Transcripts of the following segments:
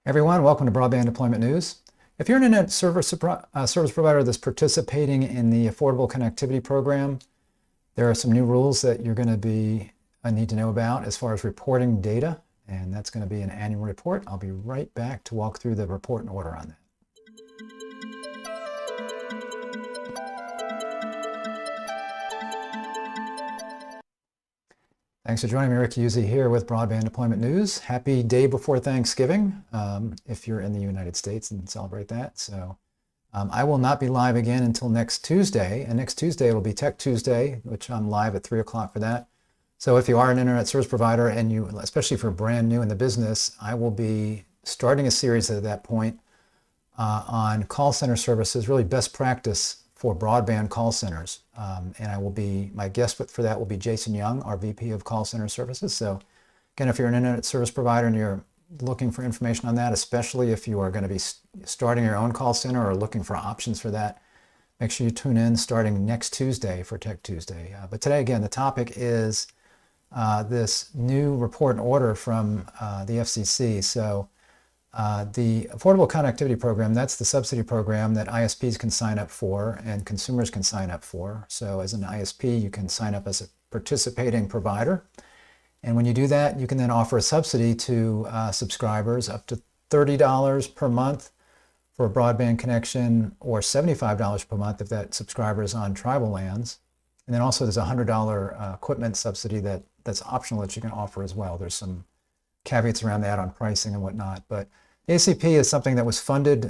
Everyone, welcome to Broadband Deployment News. If you're an internet service provider that's participating in the Affordable Connectivity Program, there are some new rules that you're going to need to know about as far as reporting data, and that's going to be an annual report. I'll be right back to walk through the report and order on that. Thanks for joining me. Rick Uzzi here with Broadband Deployment News. Happy day before Thanksgiving if you're in the United States and celebrate that. So I will not be live again until next Tuesday. And next Tuesday it'll be Tech Tuesday, which I'm live at 3 o'clock for that. So if you are an internet service provider and you, especially if you're brand new in the business, I will be starting a series at that point on call center services, really best practice for broadband call centers. And my guest for that will be Jason Young, our VP of Call Center Services. So again, if you're an internet service provider and you're looking for information on that, especially if you are going to be starting your own call center or looking for options for that, make sure you tune in starting next Tuesday for Tech Tuesday. But today, again, the topic is this new report and order from the FCC. So the Affordable Connectivity Program, that's the subsidy program that ISPs can sign up for and consumers can sign up for. So as an ISP, you can sign up as a participating provider. And when you do that, you can then offer a subsidy to subscribers up to $30 per month for a broadband connection or $75 per month if that subscriber is on tribal lands. And then also there's a $100 equipment subsidy that's optional that you can offer as well. There's some caveats around that on pricing and whatnot. But ACP is something that was funded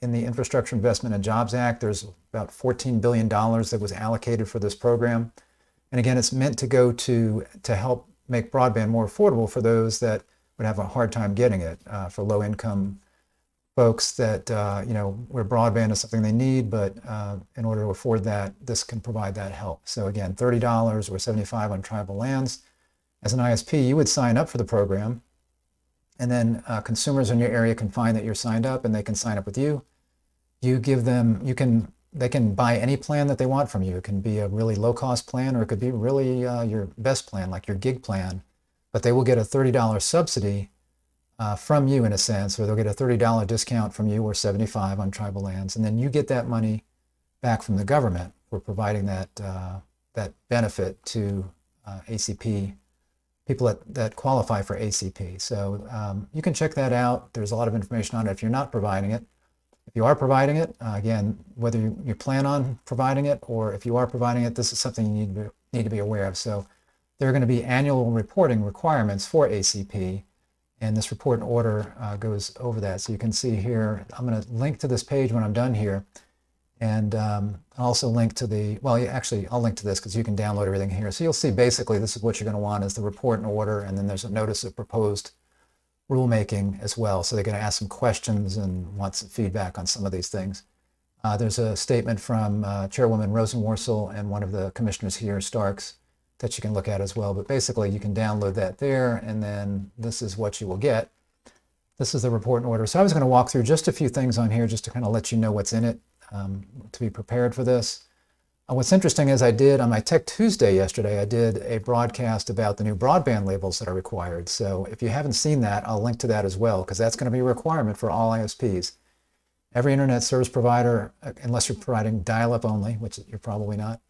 in the Infrastructure Investment and Jobs Act. There's about $14 billion that was allocated for this program. And again, it's meant to go to help make broadband more affordable for those that would have a hard time getting it, for low-income folks that, where broadband is something they need, but in order to afford that, this can provide that help. So again, $30 or $75 on tribal lands. As an ISP, you would sign up for the program, and then consumers in your area can find that you're signed up and they can sign up with you. You give them, they can buy any plan that they want from you. It can be a really low-cost plan, or it could be really your best plan, like your gig plan, but they will get a $30 subsidy from you in a sense, or they'll get a $30 discount from you or $75 on tribal lands, and then you get that money back from the government for providing that benefit to ACP, people that qualify for ACP. So you can check that out. There's a lot of information on it if you're not providing it. If you are providing it, again, whether you plan on providing it or if you are providing it, this is something you need to be aware of. So there are going to be annual reporting requirements for ACP, and this report and order goes over that. So you can see here, I'm going to link to this page when I'm done here. And I'll also link to I'll link to this because you can download everything here. So you'll see basically this is what you're going to want is the report and order, and then there's a notice of proposed rulemaking as well. So they're going to ask some questions and want some feedback on some of these things. There's a statement from Chairwoman Rosenworcel and one of the commissioners here, Starks, that you can look at as well. But basically you can download that there, and then this is what you will get. This is the report and order. So I was going to walk through just a few things on here just to kind of let you know what's in it. To be prepared for this. What's interesting is I did, on my Tech Tuesday yesterday, I did a broadcast about the new broadband labels that are required. So if you haven't seen that, I'll link to that as well, because that's going to be a requirement for all ISPs. Every internet service provider, unless you're providing dial-up only, which you're probably not,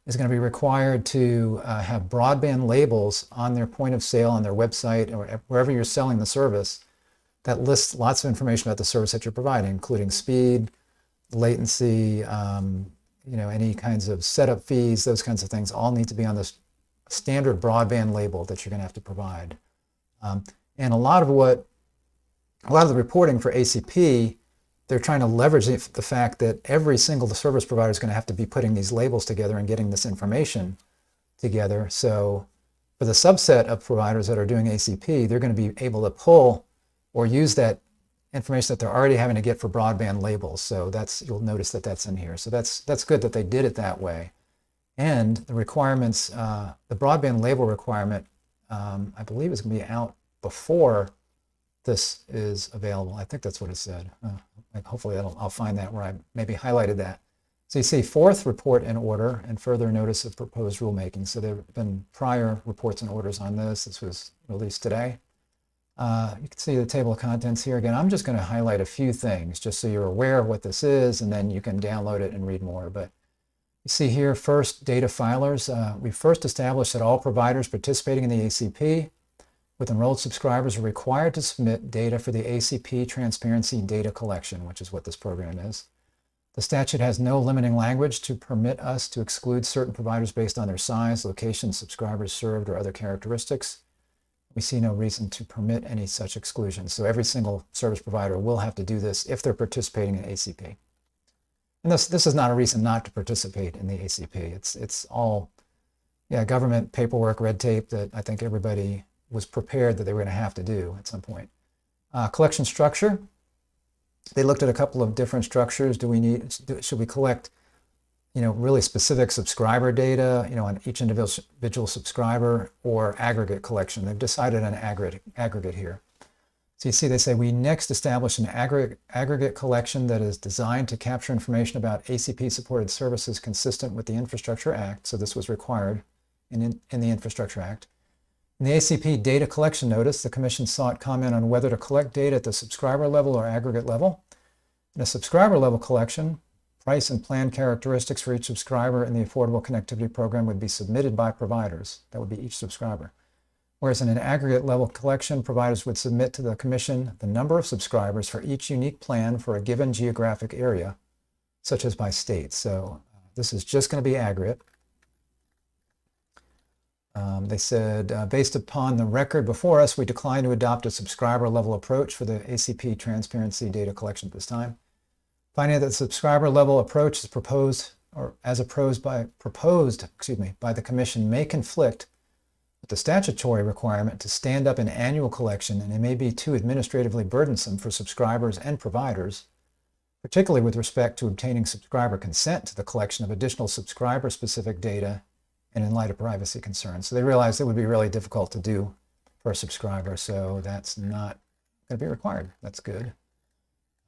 is going to be required to have broadband labels on their point of sale, on their website, or wherever you're selling the service that lists lots of information about the service that you're providing, including speed, latency, any kinds of setup fees, those kinds of things all need to be on this standard broadband label that you're going to have to provide. And a lot of the reporting for ACP, they're trying to leverage the fact that every single service provider is going to have to be putting these labels together and getting this information together. So for the subset of providers that are doing ACP, they're going to be able to pull or use that information that they're already having to get for broadband labels. So you'll notice that that's in here. So that's good that they did it that way. And the requirements, the broadband label requirement, I believe is going to be out before this is available. I think that's what it said. Hopefully I'll find that where I maybe highlighted that. So you see fourth report and order and further notice of proposed rulemaking. So there have been prior reports and orders on this. This was released today. You can see the table of contents here. Again, I'm just going to highlight a few things just so you're aware of what this is, and then you can download it and read more. But you see here, first, data filers. We first established that all providers participating in the ACP with enrolled subscribers are required to submit data for the ACP Transparency Data Collection, which is what this program is. The statute has no limiting language to permit us to exclude certain providers based on their size, location, subscribers served, or other characteristics. We see no reason to permit any such exclusions. So every single service provider will have to do this if they're participating in ACP. And this is not a reason not to participate in the ACP. It's all government paperwork, red tape that I think everybody was prepared that they were going to have to do at some point. Collection structure. They looked at a couple of different structures. Should we collect, really specific subscriber data, on each individual subscriber, or aggregate collection? They've decided on aggregate here. So you see, they say we next establish an aggregate collection that is designed to capture information about ACP-supported services consistent with the Infrastructure Act. So this was required in the Infrastructure Act. In the ACP data collection notice, the Commission sought comment on whether to collect data at the subscriber level or aggregate level. In a subscriber level collection, price and plan characteristics for each subscriber in the Affordable Connectivity Program would be submitted by providers. That would be each subscriber. Whereas in an aggregate level collection, providers would submit to the Commission the number of subscribers for each unique plan for a given geographic area, such as by state. So this is just going to be aggregate. They said, based upon the record before us, we decline to adopt a subscriber level approach for the ACP transparency data collection at this time. Finding that the subscriber level approach is proposed by the Commission may conflict with the statutory requirement to stand up an annual collection, and it may be too administratively burdensome for subscribers and providers, particularly with respect to obtaining subscriber consent to the collection of additional subscriber-specific data and in light of privacy concerns. So they realized it would be really difficult to do for a subscriber, so that's not going to be required. That's good.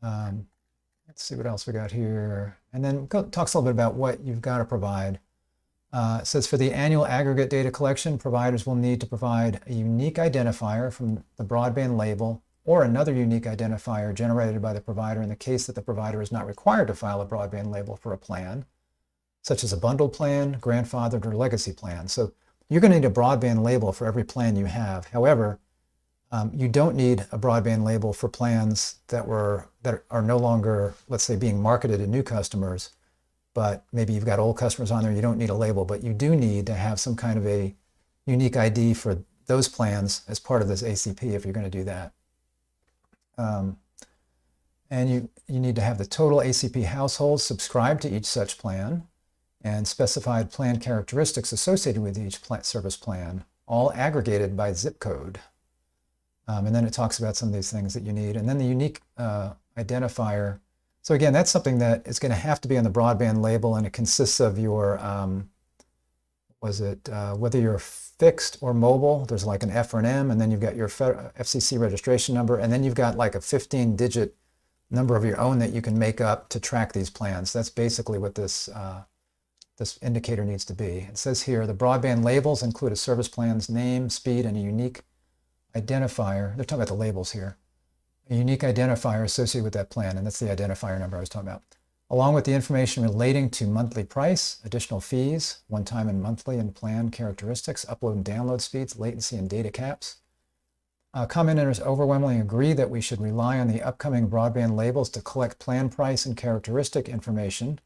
Let's see what else we got here. And then talks a little bit about what you've got to provide. It says for the annual aggregate data collection, providers will need to provide a unique identifier from the broadband label or another unique identifier generated by the provider in the case that the provider is not required to file a broadband label for a plan, such as a bundled plan, grandfathered, or legacy plan. So you're going to need a broadband label for every plan you have. However, you don't need a broadband label for plans that are no longer, let's say, being marketed to new customers, but maybe you've got old customers on there. You don't need a label, but you do need to have some kind of a unique ID for those plans as part of this ACP if you're going to do that. And you need to have the total ACP households subscribed to each such plan and specified plan characteristics associated with each service plan, all aggregated by zip code. And then it talks about some of these things that you need. And then the unique identifier. So again, that's something that is going to have to be on the broadband label, and it consists of your, whether you're fixed or mobile, there's like an F or an M, and then you've got your FCC registration number, and then you've got like a 15-digit number of your own that you can make up to track these plans. That's basically what this indicator needs to be. It says here, the broadband labels include a service plan's name, speed, and a unique identifier. They're talking about the labels here. A unique identifier associated with that plan, and that's the identifier number I was talking about, along with the information relating to monthly price, additional fees, one-time and monthly and plan characteristics, upload and download speeds, latency, and data caps. Commenters overwhelmingly agree that we should rely on the upcoming broadband labels to collect plan price and characteristic information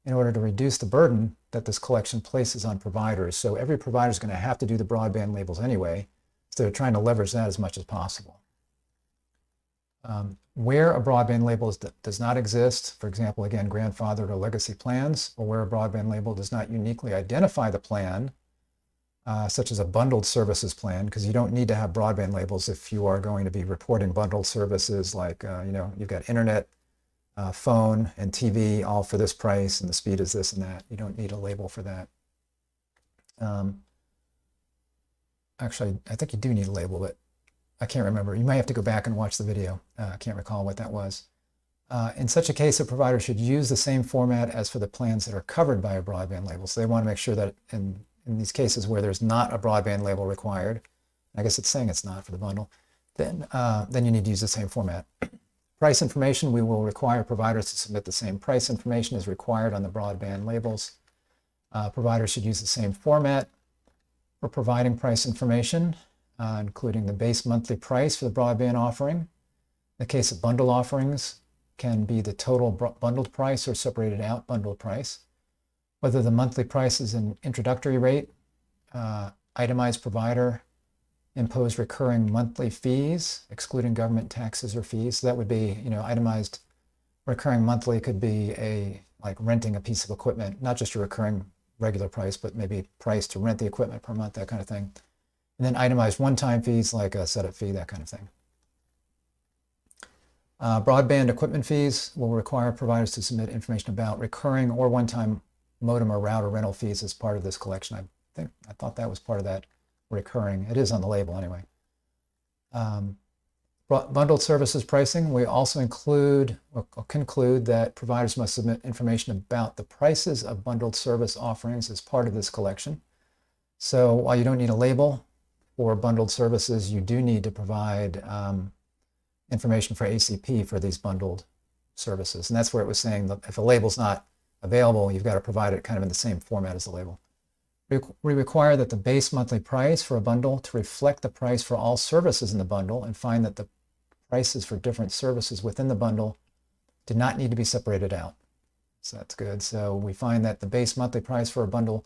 in order to reduce the burden that this collection places on providers. So every provider is going to have to do the broadband labels anyway, so they're trying to leverage that as much as possible. Where a broadband label does not exist, for example, again, grandfathered or legacy plans, or where a broadband label does not uniquely identify the plan, such as a bundled services plan, because you don't need to have broadband labels if you are going to be reporting bundled services like, you've got internet, phone, and TV all for this price, and the speed is this and that. You don't need a label for that. Actually, I think you do need a label, but I can't remember. You might have to go back and watch the video. I can't recall what that was. In such a case, a provider should use the same format as for the plans that are covered by a broadband label. So they want to make sure that in these cases where there's not a broadband label required, I guess it's saying it's not for the bundle, then you need to use the same format. Price information, we will require providers to submit the same price information as required on the broadband labels. Providers should use the same format for providing price information, including the base monthly price for the broadband offering. In the case of bundle offerings, can be the total bundled price or separated out bundled price. Whether the monthly price is an introductory rate, itemized provider, impose recurring monthly fees, excluding government taxes or fees. So that would be, itemized recurring monthly could be like renting a piece of equipment, not just a recurring regular price, but maybe price to rent the equipment per month, that kind of thing. And then itemized one-time fees like a setup fee, that kind of thing. Broadband equipment fees will require providers to submit information about recurring or one-time modem or router rental fees as part of this collection. I thought that was part of that recurring. It is on the label anyway. Bundled services pricing, we also include or conclude that providers must submit information about the prices of bundled service offerings as part of this collection. So while you don't need a label for bundled services, you do need to provide information for ACP for these bundled services. And that's where it was saying that if a label's not available, you've got to provide it kind of in the same format as the label. We require that the base monthly price for a bundle to reflect the price for all services in the bundle, and find that the prices for different services within the bundle do not need to be separated out. So that's good. So we find that the base monthly price for a bundle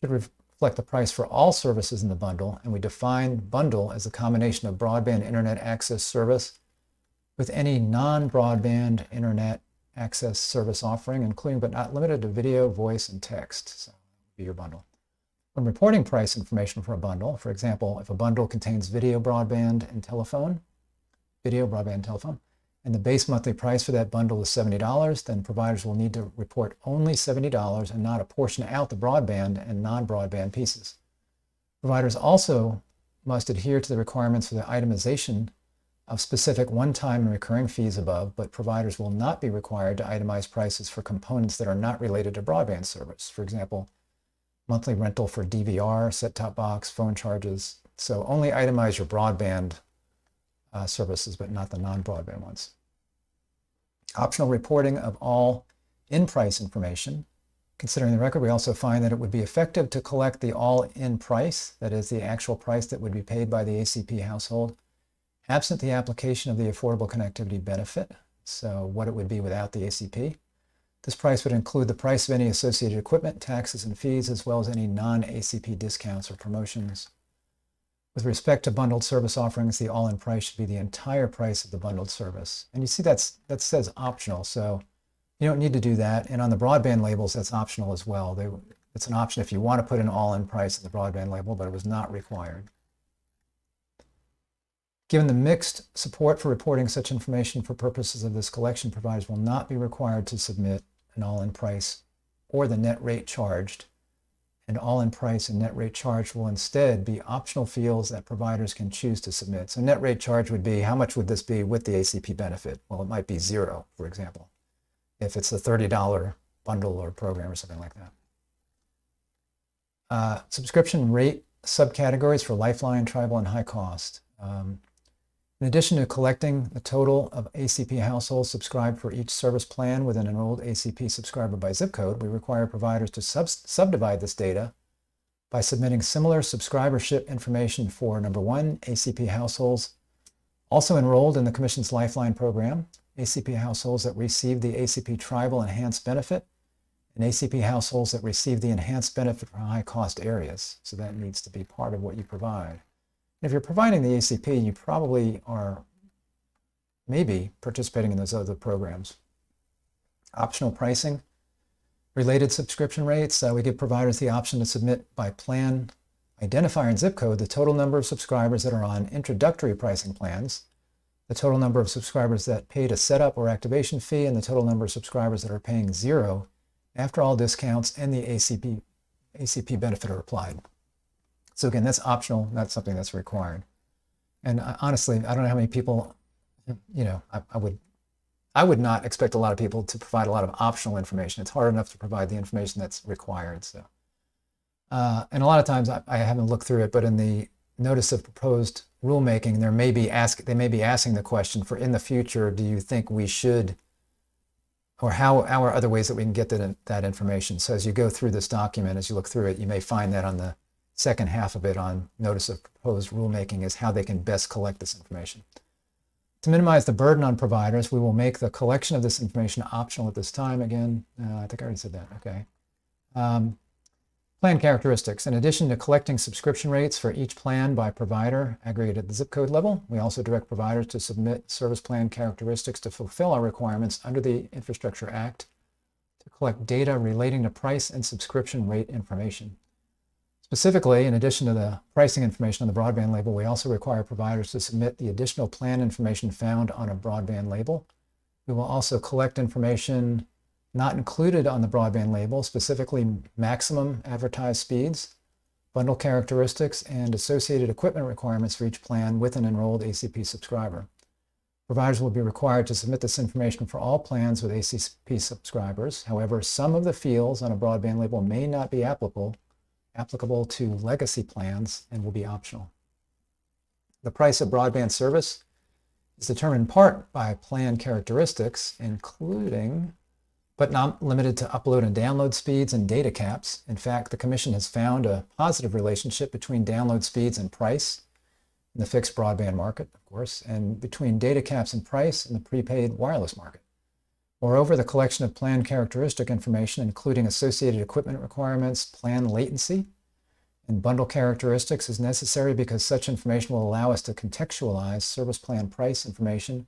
should reflect the price for all services in the bundle, and we define bundle as a combination of broadband internet access service with any non-broadband internet access service offering, including but not limited to video, voice, and text. So that would be your bundle. When reporting price information for a bundle, for example, if a bundle contains video, broadband, and telephone, and the base monthly price for that bundle is $70, then providers will need to report only $70 and not apportion out the broadband and non-broadband pieces. Providers also must adhere to the requirements for the itemization of specific one-time and recurring fees above, but providers will not be required to itemize prices for components that are not related to broadband service. For example, monthly rental for DVR, set-top box, phone charges. So only itemize your broadband services, but not the non-broadband ones. Optional reporting of all in-price information. Considering the record, we also find that it would be effective to collect the all-in price, that is the actual price that would be paid by the ACP household, absent the application of the Affordable Connectivity Benefit, so what it would be without the ACP. This price would include the price of any associated equipment, taxes, and fees, as well as any non-ACP discounts or promotions. With respect to bundled service offerings, the all-in price should be the entire price of the bundled service. And you see that says optional, so you don't need to do that. And on the broadband labels, that's optional as well. It's an option if you want to put an all-in price in the broadband label, but it was not required. Given the mixed support for reporting such information for purposes of this collection, providers will not be required to submit an all-in price or the net rate charged. And all-in price and net rate charged will instead be optional fields that providers can choose to submit. So net rate charge would be, how much would this be with the ACP benefit? Well, it might be $0, for example, if it's a $30 bundle or program or something like that. Subscription rate subcategories for Lifeline, Tribal, and High Cost. In addition to collecting the total of ACP households subscribed for each service plan with an enrolled ACP subscriber by zip code, we require providers to subdivide this data by submitting similar subscribership information for, number one, ACP households also enrolled in the Commission's Lifeline program, ACP households that receive the ACP Tribal Enhanced Benefit, and ACP households that receive the Enhanced Benefit for high-cost areas. So that needs to be part of what you provide. If you're providing the ACP, you probably are maybe participating in those other programs. Optional pricing. Related subscription rates. We give providers the option to submit by plan identifier and zip code the total number of subscribers that are on introductory pricing plans, the total number of subscribers that paid a setup or activation fee, and the total number of subscribers that are paying $0 after all discounts and the ACP benefit are applied. So again, that's optional, not something that's required. And honestly, I don't know how many people, I would not expect a lot of people to provide a lot of optional information. It's hard enough to provide the information that's required. So, and a lot of times I haven't looked through it, but in the notice of proposed rulemaking, they may be asking the question for in the future, do you think we should, or how are other ways that we can get that information? So as you go through this document, as you look through it, you may find that on the second half of it on notice of proposed rulemaking is how they can best collect this information. To minimize the burden on providers, we will make the collection of this information optional at this time. Again, I think I already said that, okay. Plan characteristics. In addition to collecting subscription rates for each plan by provider aggregated at the zip code level, we also direct providers to submit service plan characteristics to fulfill our requirements under the Infrastructure Act to collect data relating to price and subscription rate information. Specifically, in addition to the pricing information on the broadband label, we also require providers to submit the additional plan information found on a broadband label. We will also collect information not included on the broadband label, specifically maximum advertised speeds, bundle characteristics, and associated equipment requirements for each plan with an enrolled ACP subscriber. Providers will be required to submit this information for all plans with ACP subscribers. However, some of the fields on a broadband label may not be applicable to legacy plans and will be optional. The price of broadband service is determined in part by plan characteristics, including but not limited to upload and download speeds and data caps. In fact, the Commission has found a positive relationship between download speeds and price in the fixed broadband market, of course, and between data caps and price in the prepaid wireless market. Moreover, the collection of plan characteristic information, including associated equipment requirements, plan latency, and bundle characteristics, is necessary because such information will allow us to contextualize service plan price information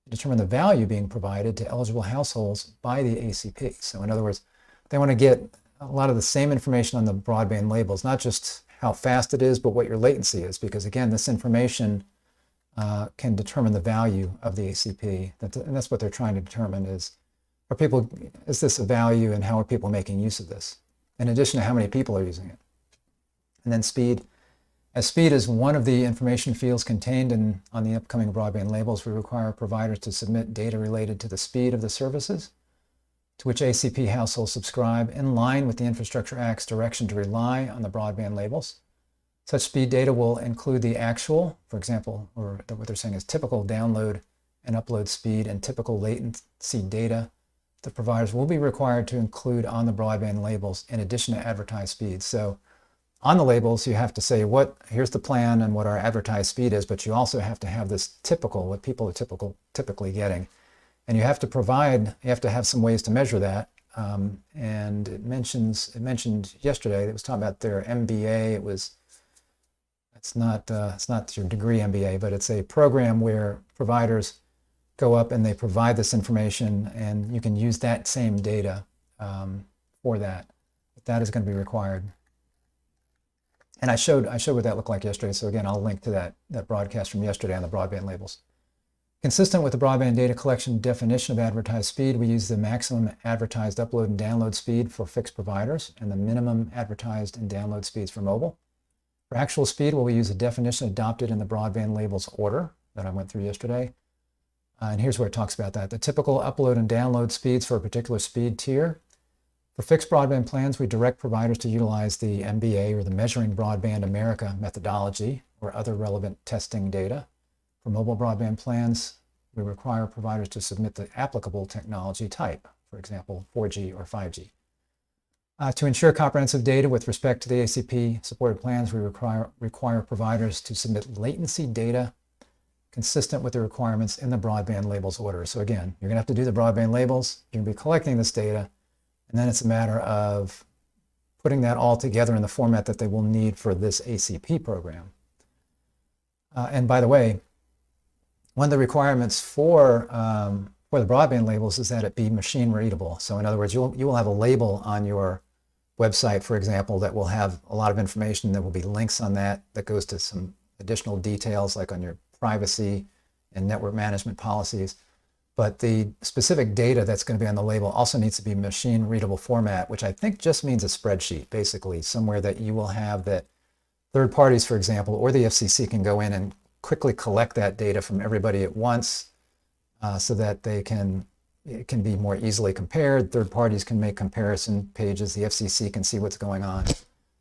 and determine the value being provided to eligible households by the ACP. So in other words, they want to get a lot of the same information on the broadband labels, not just how fast it is, but what your latency is, because again, this information can determine the value of the ACP. And that's what they're trying to determine is this a value and how are people making use of this? In addition to how many people are using it. And then speed. As speed is one of the information fields contained on the upcoming broadband labels, we require providers to submit data related to the speed of the services to which ACP households subscribe in line with the Infrastructure Act's direction to rely on the broadband labels. Such speed data will include the actual, for example, or what they're saying is typical download and upload speed and typical latency data the providers will be required to include on the broadband labels in addition to advertised speeds. So on the labels, you have to say here's the plan and what our advertised speed is, but you also have to have this typical, what people are typically getting. And you have to have some ways to measure that. And it mentioned yesterday, it was talking about their MBA. It's not your degree MBA, but it's a program where providers go up and they provide this information and you can use that same data for that. But that is going to be required. And I showed what that looked like yesterday. So again, I'll link to that broadcast from yesterday on the broadband labels. Consistent with the broadband data collection definition of advertised speed, we use the maximum advertised upload and download speed for fixed providers and the minimum advertised and download speeds for mobile. For actual speed, we'll use a definition adopted in the broadband labels order that I went through yesterday. And here's where it talks about that. The typical upload and download speeds for a particular speed tier. For fixed broadband plans, we direct providers to utilize the MBA or the Measuring Broadband America methodology or other relevant testing data. For mobile broadband plans, we require providers to submit the applicable technology type, for example, 4G or 5G. To ensure comprehensive data with respect to the ACP supported plans, we require providers to submit latency data consistent with the requirements in the broadband labels order. So again, you're going to have to do the broadband labels, you're going to be collecting this data, and then it's a matter of putting that all together in the format that they will need for this ACP program. And by the way, one of the requirements for the broadband labels is that it be machine readable. So in other words, you will have a label on your website, for example, that will have a lot of information. There will be links on that goes to some additional details like on your privacy and network management policies. But the specific data that's going to be on the label also needs to be machine readable format, which I think just means a spreadsheet, basically, somewhere that you will have that third parties, for example, or the FCC can go in and quickly collect that data from everybody at once so that it can be more easily compared. Third parties can make comparison pages. The FCC can see what's going on.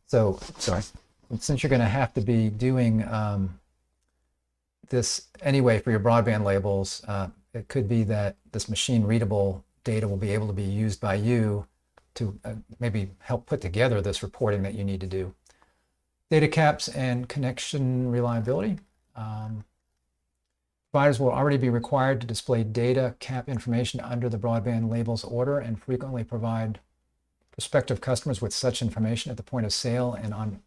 So, sorry. since you're going to have to be doing this anyway for your broadband labels, it could be that this machine readable data will be able to be used by you to maybe help put together this reporting that you need to do. Data caps and connection reliability. Providers will already be required to display data cap information under the broadband labels order and frequently provide prospective customers with such information at the point of sale and on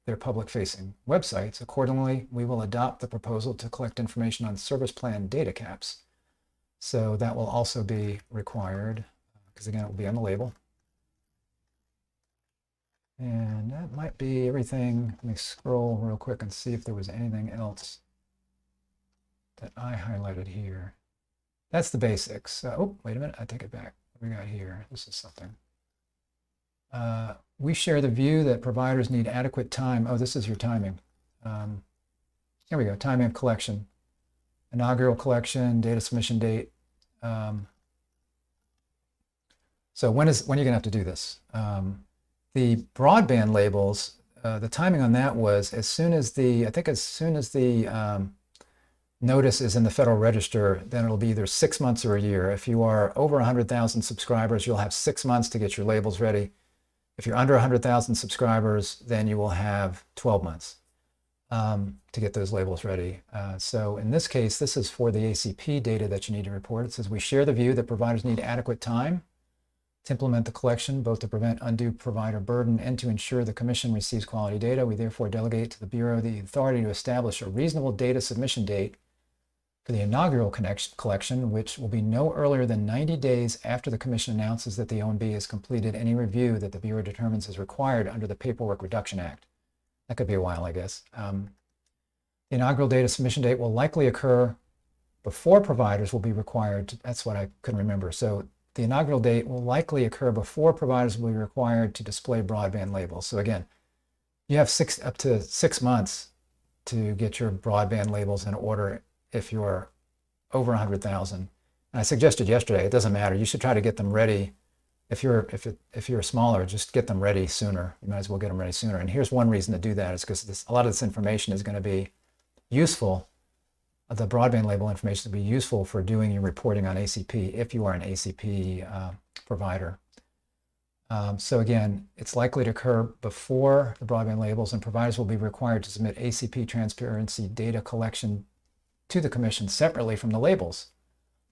their public-facing websites. Accordingly, we will adopt the proposal to collect information on service plan data caps. So that will also be required because, again, it will be on the label. And that might be everything. Let me scroll real quick and see if there was anything else that I highlighted here. That's the basics. Oh, wait a minute, I take it back. What do we got here? This is something. We share the view that providers need adequate time. Oh, this is your timing. Here we go, timing of collection. Inaugural collection, data submission date. So when are you going to have to do this? The broadband labels, the timing on that was as soon as the notice is in the Federal Register, then it'll be either 6 months or a year. If you are over 100,000 subscribers, you'll have 6 months to get your labels ready. If you're under 100,000 subscribers, then you will have 12 months to get those labels ready. So in this case, this is for the ACP data that you need to report. It says, we share the view that providers need adequate time to implement the collection, both to prevent undue provider burden and to ensure the Commission receives quality data. We therefore delegate to the Bureau the authority to establish a reasonable data submission date for the inaugural collection, which will be no earlier than 90 days after the Commission announces that the OMB has completed any review that the Bureau determines is required under the Paperwork Reduction Act. That could be a while, I guess. The inaugural data submission date will likely occur before providers will be required to, that's what I couldn't remember. So the inaugural date will likely occur before providers will be required to display broadband labels. So again, you have up to 6 months to get your broadband labels in order if you're over 100,000. And I suggested yesterday, it doesn't matter. You should try to get them ready. If you're smaller, just get them ready sooner. You might as well get them ready sooner. And here's one reason to do that is because a lot of this information is going to be useful. The broadband label information will be useful for doing your reporting on ACP if you are an ACP provider. So again, it's likely to occur before the broadband labels, and providers will be required to submit ACP transparency data collection to the Commission separately from the labels,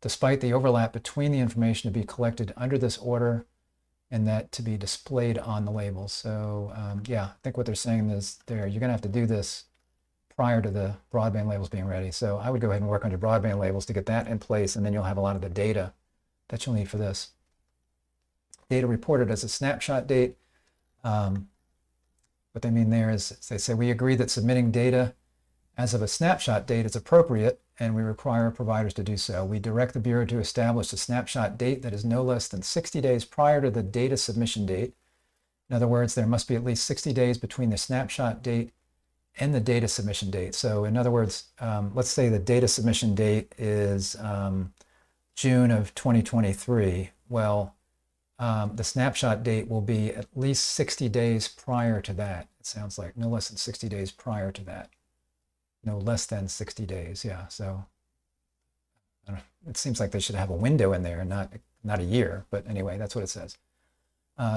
despite the overlap between the information to be collected under this order and that to be displayed on the labels. So yeah, I think what they're saying is you're going to have to do this prior to the broadband labels being ready. So I would go ahead and work on your broadband labels to get that in place, and then you'll have a lot of the data that you'll need for this. Data reported as a snapshot date. What they mean there is they say, we agree that submitting data as of a snapshot date is appropriate, and we require providers to do so. We direct the Bureau to establish a snapshot date that is no less than 60 days prior to the data submission date. In other words, there must be at least 60 days between the snapshot date and the data submission date. So in other words, let's say the data submission date is June of 2023. Well, the snapshot date will be at least 60 days prior to that. It sounds like no less than 60 days prior to that. No less than 60 days, yeah. So it seems like they should have a window in there, not a year, but anyway, that's what it says.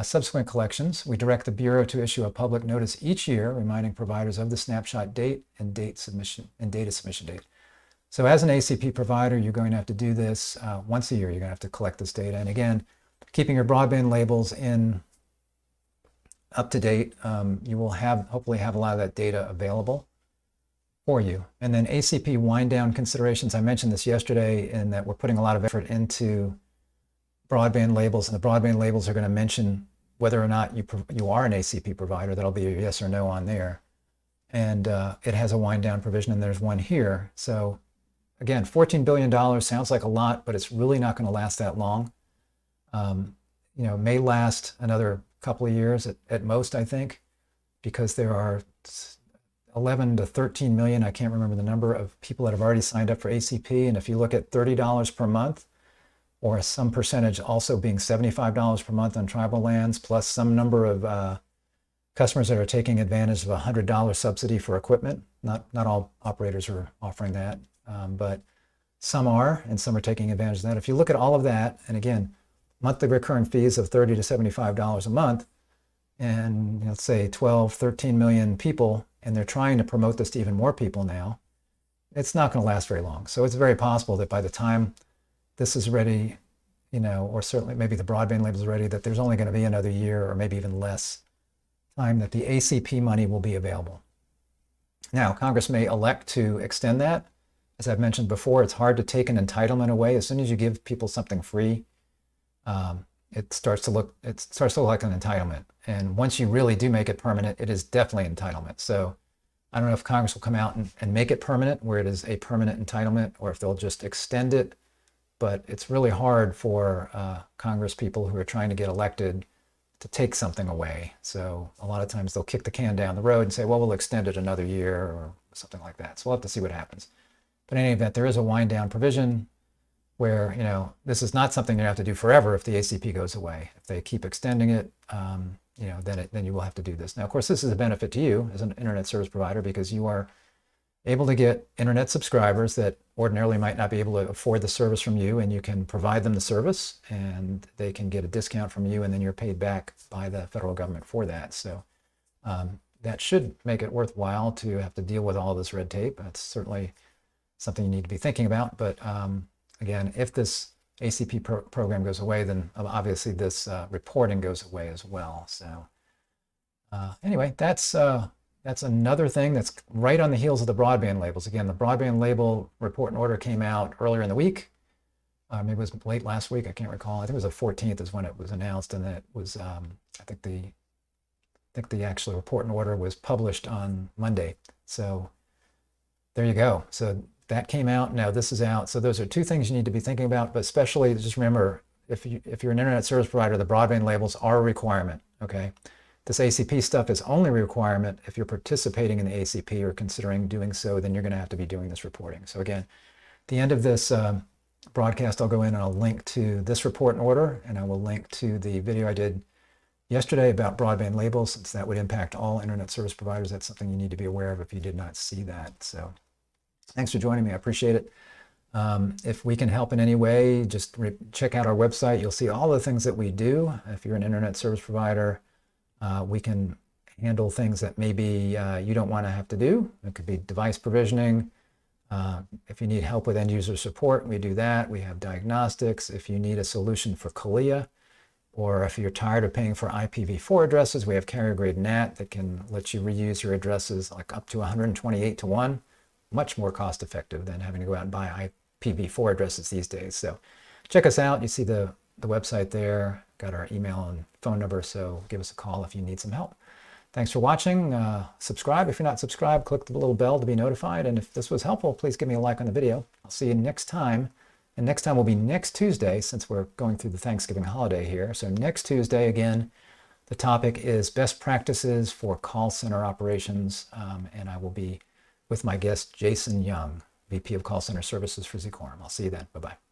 Subsequent collections, we direct the Bureau to issue a public notice each year reminding providers of the snapshot date and data submission date. So as an ACP provider, you're going to have to do this once a year. You're going to have to collect this data. And again, keeping your broadband labels up to date, you will hopefully have a lot of that data available for you. And then ACP wind down considerations. I mentioned this yesterday in that we're putting a lot of effort into broadband labels, and the broadband labels are going to mention whether or not you are an ACP provider. That'll be a yes or no on there. And it has a wind down provision, and there's one here. So again, $14 billion sounds like a lot, but it's really not going to last that long. It may last another couple of years at most, I think, because there are 11 to 13 million, I can't remember the number, of people that have already signed up for ACP. And if you look at $30 per month, or some percentage also being $75 per month on tribal lands, plus some number of customers that are taking advantage of a $100 subsidy for equipment. Not all operators are offering that, but some are, and some are taking advantage of that. If you look at all of that, and again, monthly recurring fees of $30 to $75 a month, and let's say 12, 13 million people, and they're trying to promote this to even more people now, it's not going to last very long. So it's very possible that by the time this is ready, or certainly maybe the broadband label is ready, that there's only going to be another year or maybe even less time that the ACP money will be available. Now, Congress may elect to extend that. As I've mentioned before, it's hard to take an entitlement away. As soon as you give people something free, it starts to look like an entitlement. And once you really do make it permanent, it is definitely entitlement. So I don't know if Congress will come out and make it permanent, where it is a permanent entitlement, or if they'll just extend it. But it's really hard for Congress people who are trying to get elected to take something away. So a lot of times they'll kick the can down the road and say, well, we'll extend it another year or something like that. So we'll have to see what happens. But in any event, there is a wind down provision where, this is not something you have to do forever if the ACP goes away. If they keep extending it, then you will have to do this. Now, of course, this is a benefit to you as an internet service provider, because you are able to get internet subscribers that ordinarily might not be able to afford the service from you, and you can provide them the service and they can get a discount from you, and then you're paid back by the federal government for that. So that should make it worthwhile to have to deal with all this red tape. That's certainly something you need to be thinking about. But again, if this ACP program goes away, then obviously this reporting goes away as well. So anyway, that's another thing that's right on the heels of the broadband labels. Again, the broadband label report and order came out earlier in the week. Maybe it was late last week. I can't recall. I think it was the 14th is when it was announced, and then it was I think the actual report and order was published on Monday. So there you go. So that came out. Now this is out. So those are two things you need to be thinking about. But especially, just remember, if you're an internet service provider, the broadband labels are a requirement. Okay. This ACP stuff is only a requirement if you're participating in the ACP or considering doing so. Then you're going to have to be doing this reporting. So again, at the end of this broadcast, I'll go in and I'll link to this report and order, and I will link to the video I did yesterday about broadband labels, since that would impact all internet service providers. That's something you need to be aware of if you did not see that. So thanks for joining me. I appreciate it. If we can help in any way, just check out our website. You'll see all the things that we do. If you're an internet service provider, we can handle things that maybe you don't want to have to do. It could be device provisioning. If you need help with end user support, we do that. We have diagnostics. If you need a solution for CALIA, or if you're tired of paying for IPv4 addresses, we have carrier grade NAT that can let you reuse your addresses like up to 128 to 1. Much more cost effective than having to go out and buy IPv4 addresses these days. So check us out. You see the website there, got our email and phone number, so give us a call if you need some help. Thanks for watching. Subscribe if you're not subscribed. Click the little bell to be notified. And if this was helpful, please give me a like on the video. I'll see you next time. And next time will be next Tuesday, since we're going through the Thanksgiving holiday here. So next Tuesday, again, the topic is best practices for call center operations. And I will be with my guest, Jason Young, VP of Call Center Services for Zcorum. I'll see you then. Bye-bye.